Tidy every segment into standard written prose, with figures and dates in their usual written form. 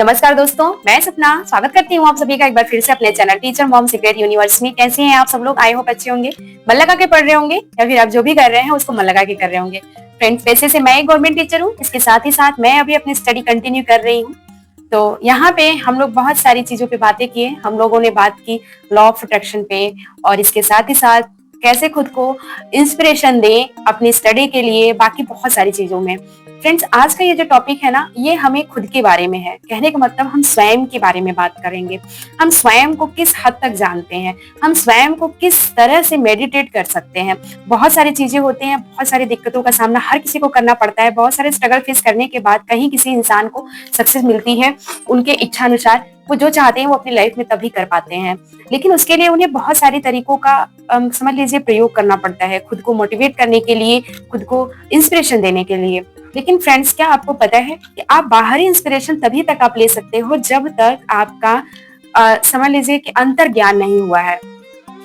नमस्कार दोस्तों, मैं सपना स्वागत करती हूँ आप सभी का एक बार फिर से अपने channel teacher mom secret universe में। कैसे हैं आप सब लोग? आई होप अच्छे होंगे, मन लगा के पढ़ रहे होंगे या फिर आप जो भी कर रहे हैं उसको मन लगा के कर रहे होंगे। फ्रेंड्स, पैसे से मैं एक गवर्नमेंट टीचर हूँ, इसके साथ ही साथ मैं अभी अपनी स्टडी कंटिन्यू कर रही हूँ। तो यहाँ पे हम लोग बहुत सारी चीजों पे बातें किए। हम लोगों ने बात की लॉ ऑफ अट्रैक्शन पे, और इसके साथ ही साथ कैसे खुद को इंस्पिरेशन दें अपनी स्टडी के लिए, बाकी बहुत सारी चीजों में। फ्रेंड्स, आज का ये जो टॉपिक है ना, ये हमें खुद के बारे में है। कहने का मतलब हम स्वयं के बारे में बात करेंगे। हम स्वयं को किस हद तक जानते हैं, हम स्वयं को किस तरह से मेडिटेट कर सकते हैं। बहुत सारी चीजें होती हैं, बहुत सारी दिक्कतों का सामना हर किसी को करना पड़ता है। बहुत सारे स्ट्रगल फेस करने के बाद कहीं किसी इंसान को सक्सेस मिलती है। उनके इच्छा अनुसार वो जो चाहते हैं वो अपनी लाइफ में तभी कर पाते हैं, लेकिन उसके लिए उन्हें बहुत सारी तरीकों का समझ लीजिए प्रयोग करना पड़ता है, खुद को मोटिवेट करने के लिए, खुद को इंस्पिरेशन देने के लिए। लेकिन फ्रेंड्स, क्या आपको पता है कि आप बाहरी इंस्पिरेशन तभी तक आप ले सकते हो जब तक आपका समझ लीजिए कि अंतर ज्ञान नहीं हुआ है।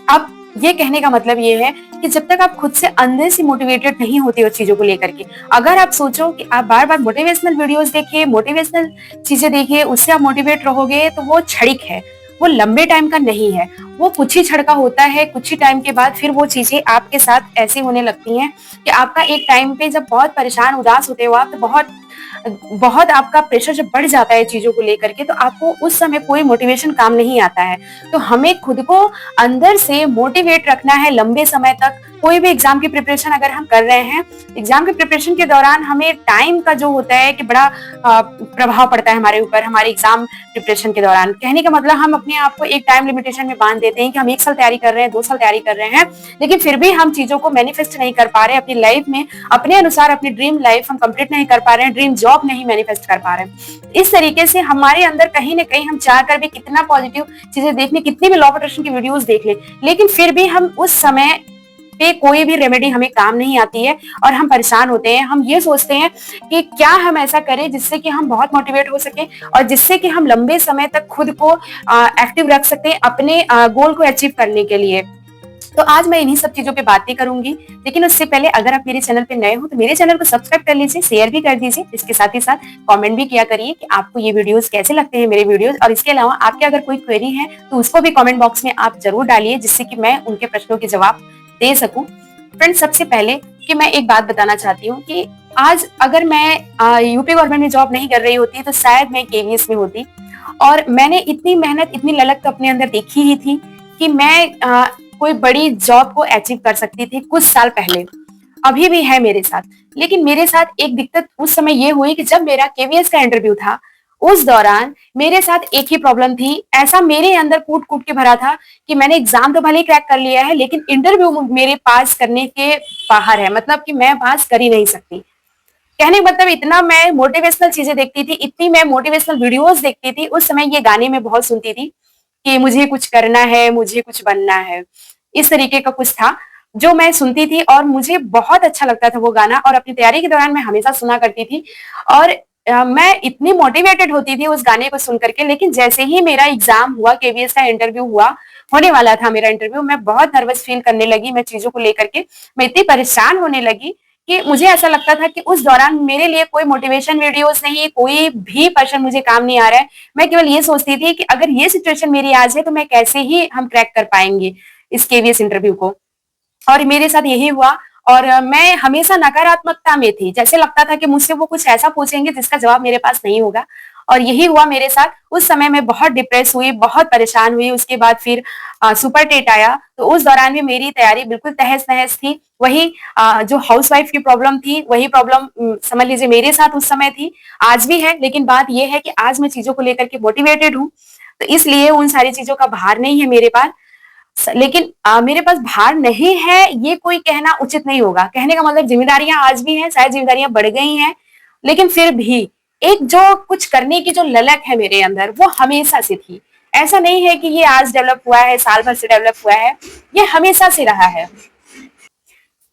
अब ये कहने का मतलब ये है कि जब तक आप खुद से अंदर से मोटिवेटेड नहीं होते हो चीजों को लेकर के, अगर आप सोचो कि आप बार बार मोटिवेशनल वीडियोस देखिए, मोटिवेशनल चीजें देखिए, उससे आप मोटिवेट रहोगे, तो वो क्षणिक है, वो लंबे टाइम का नहीं है। वो कुछ ही क्षण का होता है। कुछ ही टाइम के बाद फिर वो चीजें आपके साथ ऐसी होने लगती हैं कि आपका एक टाइम पे जब बहुत परेशान उदास होते हो आप, तो बहुत बहुत आपका प्रेशर जब बढ़ जाता है चीजों को लेकर के, तो आपको उस समय कोई मोटिवेशन काम नहीं आता है। तो हमें खुद को अंदर से मोटिवेट रखना है लंबे समय तक। कोई भी एग्जाम की प्रिपरेशन अगर हम कर रहे हैं, एग्जाम की प्रिपरेशन के दौरान हमें टाइम का जो होता है कि बड़ा प्रभाव पड़ता है हमारे ऊपर, हमारे एग्जाम प्रिपरेशन के दौरान। कहने का मतलब हम अपने आप को एक टाइम लिमिटेशन में बांध देते हैं कि हम 1 साल तैयारी कर रहे हैं, 2 साल तैयारी कर रहे हैं, लेकिन फिर भी हम चीजों को मैनिफेस्ट नहीं कर पा रहे अपनी लाइफ में। अपने अनुसार अपनी ड्रीम लाइफ हम कंप्लीट नहीं कर पा रहे हैं, ड्रीम जॉब नहीं मैनिफेस्ट कर पा रहे हैं। इस तरीके से हमारे अंदर कहीं ना कहीं हम चाह कर भी कितना पॉजिटिव चीजें देखने, कितनी भी लॉ ऑफ अट्रैक्शन की वीडियोस देख ले, लेकिन फिर भी हम उस समय पे कोई भी रेमेडी हमें काम नहीं आती है और हम परेशान होते हैं। हम ये सोचते हैं कि क्या हम ऐसा करें जिससे कि हम बहुत मोटिवेट हो सके और जिससे कि हम लंबे समय तक खुद को एक्टिव रख सकते हैं अपने गोल को अचीव करने के लिए। तो आज मैं इन्हीं सब चीजों पे बातें करूंगी, लेकिन उससे पहले अगर आप मेरे चैनल पे नए हो तो मेरे चैनल को सब्सक्राइब कर लीजिए, शेयर भी कर दीजिए। इसके साथ ही साथ कमेंट भी किया करिए कि आपको ये वीडियोस कैसे लगते हैं, मेरे वीडियोस। और इसके अलावा आपके अगर कोई क्वेरी है तो उसको भी कमेंट बॉक्स में आप जरूर डालिए, जिससे कि मैं उनके प्रश्नों के जवाब दे सकूं। फ्रेंड्स, सबसे पहले कि मैं एक बात बताना चाहती हूँ कि आज अगर मैं यूपी गवर्नमेंट में जॉब नहीं कर रही होती तो शायद मैं केवीएस में होती। और मैंने इतनी मेहनत, इतनी ललक तो अपने अंदर देखी ही थी कि मैं कोई बड़ी जॉब को अचीव कर सकती थी कुछ साल पहले। अभी भी है मेरे साथ, लेकिन मेरे साथ एक दिक्कत उस समय ये हुई कि जब मेरा केवीएस का इंटरव्यू था, उस दौरान मेरे साथ एक ही प्रॉब्लम थी। ऐसा मेरे अंदर कूट कूट के भरा था कि मैंने एग्जाम तो भले ही क्रैक कर लिया है, लेकिन इंटरव्यू मेरे पास करने के बाहर है, मतलब कि मैं पास कर ही नहीं सकती। कहने का मतलब इतना मैं मोटिवेशनल चीजें देखती थी, इतनी मैं मोटिवेशनल वीडियोस देखती थी। उस समय ये गाने में बहुत सुनती थी कि मुझे कुछ करना है, मुझे कुछ बनना है, इस तरीके का कुछ था जो मैं सुनती थी और मुझे बहुत अच्छा लगता था वो गाना। और अपनी तैयारी के दौरान मैं हमेशा सुना करती थी और मैं इतनी मोटिवेटेड होती थी उस गाने को सुन करके। लेकिन जैसे ही मेरा एग्जाम हुआ, केवीएस का इंटरव्यू हुआ, होने वाला था मेरा इंटरव्यू, मैं बहुत नर्वस फील करने लगी। मैं चीजों को लेकर के मैं इतनी परेशान होने लगी कि मुझे ऐसा लगता था कि उस दौरान मेरे लिए कोई मोटिवेशन वीडियोस नहीं, कोई भी पर्सन मुझे काम नहीं आ रहा है। मैं केवल ये सोचती थी कि अगर ये सिचुएशन मेरी आज है तो मैं कैसे ही हम क्रैक कर पाएंगे इस केवीएस इंटरव्यू को। और मेरे साथ यही हुआ। और मैं हमेशा नकारात्मकता में थी, जैसे लगता था कि मुझसे वो कुछ ऐसा पूछेंगे जिसका जवाब मेरे पास नहीं होगा। और यही हुआ मेरे साथ। उस समय मैं बहुत डिप्रेस हुई, बहुत परेशान हुई। उसके बाद फिर सुपर टेट आया, तो उस दौरान भी मेरी तैयारी बिल्कुल तहस नहस थी। वही जो हाउसवाइफ की प्रॉब्लम थी, वही प्रॉब्लम समझ लीजिए मेरे साथ उस समय थी, आज भी है। लेकिन बात यह है कि आज मैं चीजों को लेकर के मोटिवेटेड हूँ, तो इसलिए उन सारी चीजों का भार नहीं है मेरे पास। लेकिन मेरे पास भार नहीं है ये कोई कहना उचित नहीं होगा। कहने का मतलब जिम्मेदारियां आज भी हैं, शायद जिम्मेदारियां बढ़ गई हैं, लेकिन फिर भी एक जो कुछ करने की जो ललक है मेरे अंदर, वो हमेशा से थी। ऐसा नहीं है कि ये आज डेवलप हुआ है, साल भर से डेवलप हुआ है, ये हमेशा से रहा है।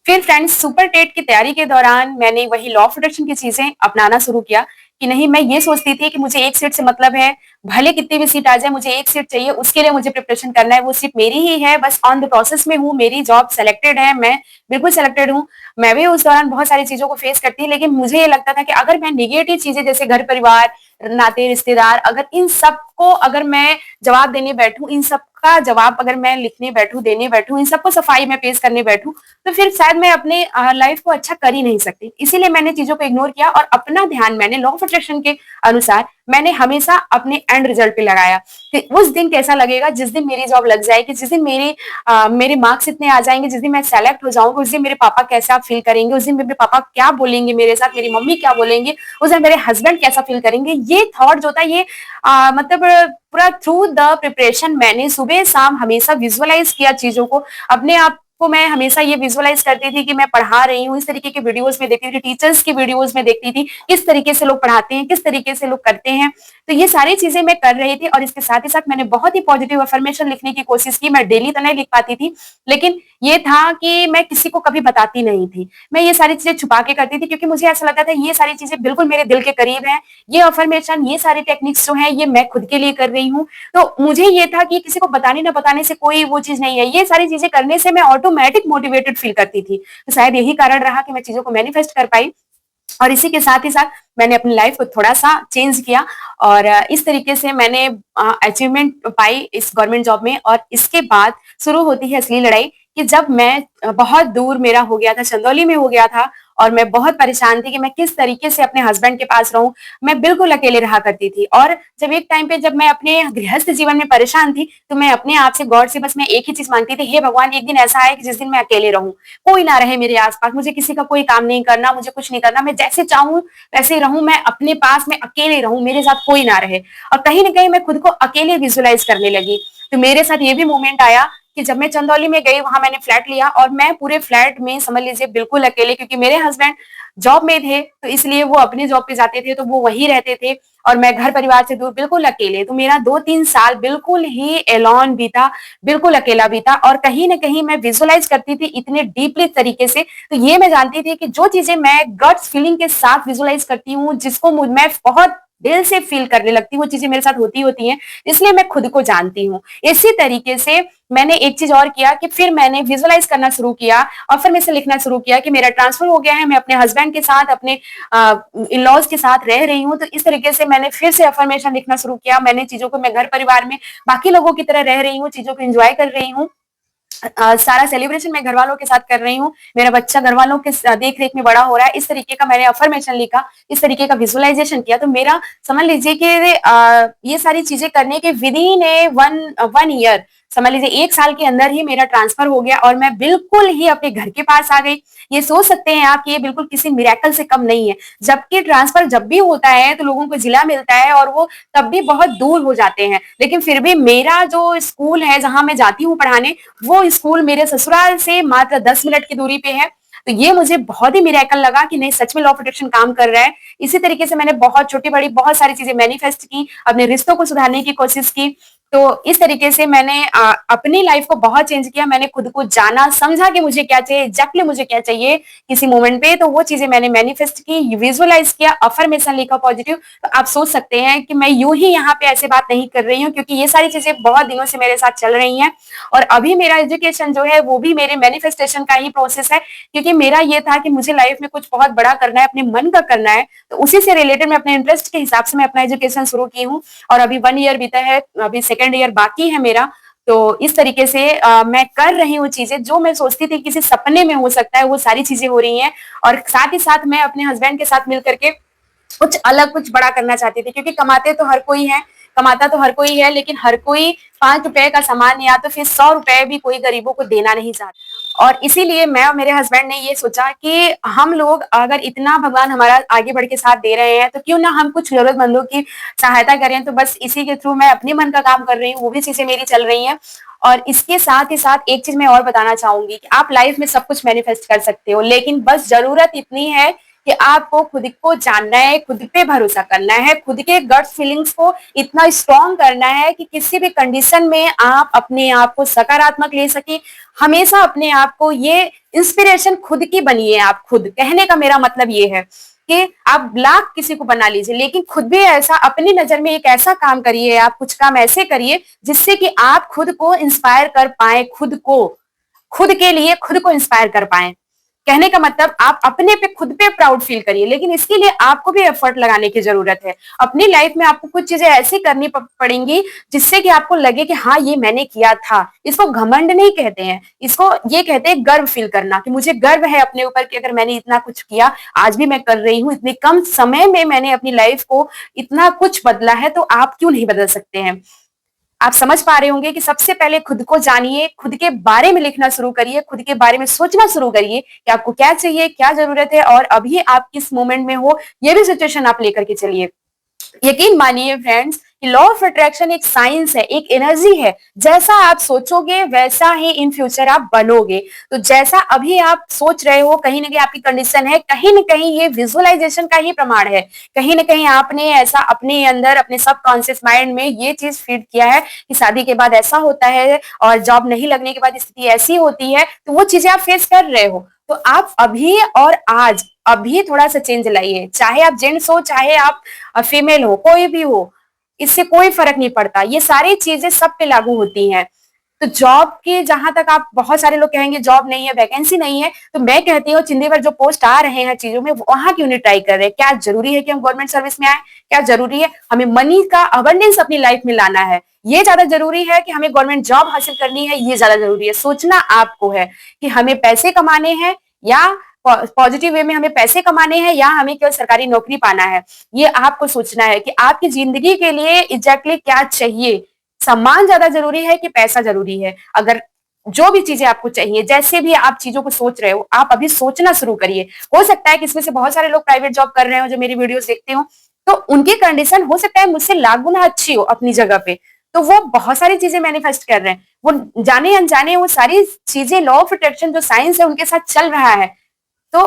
फिर फ्रेंड्स, सुपर टेट की तैयारी के दौरान मैंने वही लॉ ऑफ अट्रैक्शन की चीजें अपनाना शुरू किया कि नहीं, मैं ये सोचती थी कि मुझे एक सीट से मतलब है, भले कितनी भी सीट आ जाए, मुझे एक सीट चाहिए, उसके लिए मुझे प्रिपरेशन करना है। वो सीट मेरी ही है, बस ऑन द प्रोसेस में हूँ, मेरी जॉब सेलेक्टेड है, मैं बिल्कुल सेलेक्टेड हूँ। मैं भी उस दौरान बहुत सारी चीजों को फेस करती, लेकिन मुझे ये लगता था कि अगर मैं निगेटिव चीजें जैसे घर परिवार, नाते रिश्तेदार, अगर इन सबको अगर मैं जवाब देने बैठूं, इन सब का जवाब अगर मैं लिखने बैठूं, देने बैठूं, इन सबको सफाई में पेश करने बैठूं, तो फिर शायद मैं अपने लाइफ को अच्छा कर ही नहीं सकती। इसीलिए मैंने चीजों को इग्नोर किया और अपना ध्यान मैंने लॉ ऑफ अट्रैक्शन के अनुसार मैंने हमेशा अपने एंड रिजल्ट पे लगाया कि उस दिन कैसा लगेगा, जिस दिन मेरी जॉब लग जाएगी, जिस दिन मेरे मार्क्स इतने आ जाएंगे, जिस दिन मैं सेलेक्ट हो जाऊंगी, उस दिन मेरे पापा कैसा फील करेंगे, उस दिन मेरे पापा क्या बोलेंगे मेरे साथ, मेरी मम्मी क्या बोलेंगे, उस दिन मेरे हस्बैंड कैसा फील करेंगे। ये थॉट जो था ये मतलब पूरा थ्रू द प्रिपरेशन मैंने सुबह शाम हमेशा विजुअलाइज किया चीजों को। अपने आप को मैं हमेशा ये विजुअलाइज करती थी कि मैं पढ़ा रही हूँ, इस तरीके के वीडियोस में देखती थी, टीचर्स की वीडियोस में देखती थी, किस तरीके से लोग पढ़ाते हैं, किस तरीके से लोग करते हैं। तो ये सारी चीजें मैं कर रही थी और इसके साथ ही साथ मैंने बहुत ही पॉजिटिव अफर्मेशन लिखने की कोशिश की। मैं डेली तो नहीं लिख पाती थी, लेकिन ये था कि मैं किसी को कभी बताती नहीं थी। मैं ये सारी चीजें छुपा के करती थी क्योंकि मुझे ऐसा लगता था ये सारी चीजें बिल्कुल मेरे दिल के करीब है। ये अफर्मेशन, ये सारी टेक्निक्स जो है ये मैं खुद के लिए कर रही हूँ। तो मुझे ये था कि किसी को बताने ना बताने से कोई वो चीज नहीं है, ये सारी चीजें करने से मैं ऑटोमेटिक मोटिवेटेड फील करती थी। तो शायद यही कारण रहा कि मैं चीजों को मैनिफेस्ट कर पाई। और इसी के साथ ही साथ मैंने अपनी लाइफ को थोड़ा सा चेंज किया और इस तरीके से मैंने अचीवमेंट पाई इस गवर्नमेंट जॉब में। और इसके बाद शुरू होती है असली लड़ाई कि जब मैं बहुत दूर मेरा हो गया था, चंदौली में हो गया था और मैं बहुत परेशान थी कि मैं किस तरीके से अपने हस्बैंड के पास रहूं। मैं बिल्कुल अकेले रहा करती थी और जब एक टाइम पे जब मैं अपने गृहस्थ जीवन में परेशान थी तो मैं अपने आप से गॉड से बस मैं एक ही चीज मांगती थी, हे भगवान एक दिन ऐसा आए कि जिस दिन मैं अकेले रहूं, कोई ना रहे मेरे आसपास, मुझे किसी का कोई काम नहीं करना, मुझे कुछ नहीं करना, मैं जैसे चाहूं वैसे रहूं, मैं अपने पास में अकेले रहूं, मेरे साथ कोई ना रहे। और कहीं ना कहीं मैं खुद को अकेले विजुअलाइज करने लगी। तो मेरे साथ ये भी मोमेंट आया कि जब मैं चंदौली में गई, वहां मैंने फ्लैट लिया और मैं पूरे फ्लैट में समझ लीजिए बिल्कुल अकेले, क्योंकि मेरे हस्बैंड जॉब में थे तो इसलिए वो अपने जॉब पे जाते थे तो वो वहीं रहते थे और मैं घर परिवार से दूर बिल्कुल अकेले। तो मेरा 2-3 साल बिल्कुल ही एलोन बीता, बिल्कुल अकेला बीता। और कहीं ना कहीं मैं विजुअलाइज करती थी इतने डीपली तरीके से, तो ये मैं जानती थी कि जो चीजें मैं गट्स फीलिंग के साथ विजुअलाइज करती हूँ, जिसको मैं बहुत दिल से फील करने लगती हूँ, वो चीजें मेरे साथ होती हैं, इसलिए मैं खुद को जानती हूँ। इसी तरीके से मैंने एक चीज और किया कि फिर मैंने विजुअलाइज करना शुरू किया और फिर मैं से लिखना शुरू किया कि मेरा ट्रांसफर हो गया है, मैं अपने हस्बैंड के साथ, अपने इन लॉज के साथ रह रही हूँ। तो इस तरीके से मैंने फिर से अफर्मेशन लिखना शुरू किया। मैंने चीजों को, मैं घर परिवार में बाकी लोगों की तरह रह रही हूँ, चीजों को एंजॉय कर रही हूँ। सारा सेलिब्रेशन मैं घर वालों के साथ कर रही हूँ, मेरा बच्चा घर वालों के देख रेख में बड़ा हो रहा है। इस तरीके का मैंने अफर्मेशन लिखा, इस तरीके का विजुअलाइजेशन किया। तो मेरा समझ लीजिए कि ये सारी चीजें करने के with in A one year, समझ लीजिए 1 साल के अंदर ही मेरा ट्रांसफर हो गया और मैं बिल्कुल ही अपने घर के पास आ गई। ये सोच सकते हैं आप कि ये बिल्कुल किसी मिरेकल से कम नहीं है। जबकि ट्रांसफर जब भी होता है तो लोगों को जिला मिलता है और वो तब भी बहुत दूर हो जाते हैं, लेकिन फिर भी मेरा जो स्कूल है जहां मैं जाती हूँ पढ़ाने, वो स्कूल मेरे ससुराल से मात्र 10 मिनट की दूरी पे है। तो ये मुझे बहुत ही मिरेकल लगा कि नहीं, सच में लॉ ऑफ अट्रैक्शन काम कर रहा है। इसी तरीके से मैंने बहुत छोटी बड़ी बहुत सारी चीजें मैनिफेस्ट की, अपने रिश्तों को सुधारने की कोशिश की। तो इस तरीके से मैंने अपनी लाइफ को बहुत चेंज किया। मैंने खुद को जाना, समझा कि मुझे क्या चाहिए, एग्जैक्टली मुझे क्या चाहिए किसी मोमेंट पे, तो वो चीजें मैंने मैनिफेस्ट की, विजुअलाइज किया, अफर्मेशन लिखा पॉजिटिव। तो आप सोच सकते हैं कि मैं यूं ही यहाँ पे ऐसे बात नहीं कर रही हूँ, क्योंकि ये सारी चीजें बहुत दिनों से मेरे साथ चल रही हैं। और अभी मेरा एजुकेशन जो है वो भी मेरे मैनिफेस्टेशन का ही प्रोसेस है, क्योंकि मेरा ये था कि मुझे लाइफ में कुछ बहुत बड़ा करना है, अपने मन का करना है। तो उसी से रिलेटेड मैं अपने इंटरेस्ट के हिसाब से मैं अपना एजुकेशन शुरू की हूँ और अभी 1 ईयर बीता है, अभी 2nd ईयर बाकी है मेरा। तो इस तरीके से मैं कर रही हूँ चीजें जो मैं सोचती थी किसी सपने में हो सकता है, वो सारी चीजें हो रही हैं। और साथ ही साथ मैं अपने हस्बैंड के साथ मिल करके कुछ अलग, कुछ बड़ा करना चाहती थी, क्योंकि कमाते तो हर कोई है, कमाता तो हर कोई है, लेकिन हर कोई 5 रुपए का सामान या तो फिर 100 रुपए भी कोई गरीबों को देना नहीं चाहता। और इसीलिए मैं और मेरे हस्बैंड ने ये सोचा कि हम लोग अगर इतना भगवान हमारा आगे बढ़ के साथ दे रहे हैं तो क्यों ना हम कुछ जरूरतमंदों की सहायता करें। तो बस इसी के थ्रू मैं अपने मन का काम कर रही हूँ, वो भी चीजें मेरी चल रही हैं। और इसके साथ ही साथ एक चीज मैं और बताना चाहूंगी कि आप लाइफ में सब कुछ मैनिफेस्ट कर सकते हो, लेकिन बस जरूरत इतनी है कि आपको खुद को जानना है, खुद पे भरोसा करना है, खुद के गट फीलिंग्स को इतना स्ट्रॉन्ग करना है कि किसी भी कंडीशन में आप अपने आप को सकारात्मक ले सके। हमेशा अपने आप को, ये इंस्पिरेशन खुद की बनिए आप खुद। कहने का मेरा मतलब ये है कि आप लाख किसी को बना लीजिए, लेकिन खुद भी ऐसा अपनी नजर में एक ऐसा काम करिए, आप कुछ काम ऐसे करिए जिससे कि आप खुद को इंस्पायर कर पाए, खुद को, खुद के लिए खुद को इंस्पायर कर पाए। कहने का मतलब आप अपने पे खुद पे प्राउड फील करिए, लेकिन इसके लिए आपको भी एफर्ट लगाने की जरूरत है। अपनी लाइफ में आपको कुछ चीजें ऐसी करनी पड़ेंगी जिससे कि आपको लगे कि हाँ ये मैंने किया था। इसको घमंड नहीं कहते हैं, इसको ये कहते हैं गर्व फील करना, कि मुझे गर्व है अपने ऊपर कि अगर मैंने इतना कुछ किया, आज भी मैं कर रही हूँ, इतने कम समय में मैंने अपनी लाइफ को इतना कुछ बदला है, तो आप क्यों नहीं बदल सकते हैं। आप समझ पा रहे होंगे कि सबसे पहले खुद को जानिए, खुद के बारे में लिखना शुरू करिए, खुद के बारे में सोचना शुरू करिए कि आपको क्या चाहिए, क्या जरूरत है, और अभी आप किस मोमेंट में हो, ये भी सिचुएशन आप लेकर के चलिए। यकीन मानिए फ्रेंड्स कि लॉ ऑफ अट्रैक्शन एक साइंस है, एक एनर्जी है। जैसा आप सोचोगे वैसा ही इन फ्यूचर आप बनोगे। तो जैसा अभी आप सोच रहे हो, कहीं ना कहीं आपकी कंडीशन है, कहीं ना कहीं ये विजुअलाइजेशन का ही प्रमाण है। कहीं ना कहीं आपने ऐसा अपने अंदर, अपने सबकॉन्शियस माइंड में ये चीज फीड किया है कि शादी के बाद ऐसा होता है और जॉब नहीं लगने के बाद स्थिति ऐसी होती है। तो वो चीजें आप फेस कर रहे हो। तो आप अभी और आज अभी थोड़ा सा चेंज लाइए। चाहे आप जेंट्स हो, चाहे आप फीमेल हो, कोई भी हो, इससे कोई फर्क नहीं पड़ता। ये सारी चीजें सब पे लागू होती हैं। तो जॉब की जहां तक, आप बहुत सारे लोग कहेंगे जॉब नहीं है, वैकेंसी नहीं है, तो मैं कहती हूँ चिंदी पर जो पोस्ट आ रहे हैं चीजों में, वहां क्यों नहीं ट्राई कर रहे? क्या जरूरी है कि हम गवर्नमेंट सर्विस में आए? क्या जरूरी है? हमें मनी का अबंडेंस अपनी लाइफ में लाना है, ये ज्यादा जरूरी है कि हमें गवर्नमेंट जॉब हासिल करनी है? ये ज्यादा जरूरी है? सोचना आपको है कि हमें पैसे कमाने हैं, या पॉजिटिव वे में हमें पैसे कमाने हैं, या हमें केवल सरकारी नौकरी पाना है। ये आपको सोचना है कि आपकी जिंदगी के लिए एग्जैक्टली क्या चाहिए। सम्मान ज्यादा जरूरी है कि पैसा जरूरी है? अगर जो भी चीजें आपको चाहिए, जैसे भी आप चीजों को सोच रहे हो, आप अभी सोचना शुरू करिए। हो सकता है कि इसमें से बहुत सारे लोग प्राइवेट जॉब कर रहे हो जो मेरी वीडियोस देखते हो, तो उनकी कंडीशन हो सकता है मुझसे लाख गुना अच्छी हो अपनी जगह पे, तो वो बहुत सारी चीजें मैनिफेस्ट कर रहे हैं। वो जाने अनजाने वो सारी चीजें लॉ ऑफ अट्रैक्शन जो साइंस है उनके साथ चल रहा है। तो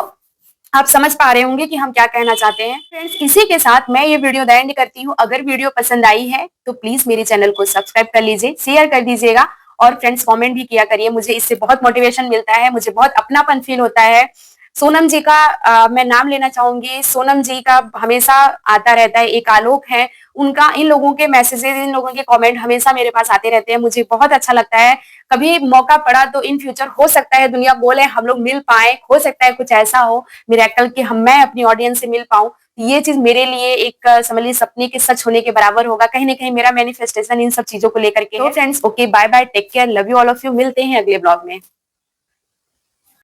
आप समझ पा रहे होंगे कि हम क्या कहना चाहते हैं। फ्रेंड्स, इसी के साथ मैं ये वीडियो द एंड करती हूँ। अगर वीडियो पसंद आई है तो प्लीज मेरे चैनल को सब्सक्राइब कर लीजिए, शेयर कर दीजिएगा, और फ्रेंड्स कमेंट भी किया करिए। मुझे इससे बहुत मोटिवेशन मिलता है, मुझे बहुत अपनापन फील होता है। सोनम जी का मैं नाम लेना चाहूंगी। सोनम जी का हमेशा आता रहता है, एक आलोक है उनका। इन लोगों के मैसेजेस, इन लोगों के कमेंट हमेशा मेरे पास आते रहते हैं, मुझे बहुत अच्छा लगता है। कभी मौका पड़ा तो इन फ्यूचर हो सकता है, दुनिया बोले हम लोग मिल पाए, हो सकता है कुछ ऐसा हो मिरेकल कि मैं अपनी ऑडियंस से मिल पाऊं। ये चीज मेरे लिए एक समझ लीजिए सपने के सच होने के बराबर होगा। कहीं ना कहीं मेरा मैनिफेस्टेशन इन सब चीजों को लेकर के। तो friends, okay, bye bye, take care, love you all of you. मिलते हैं अगले ब्लॉग में।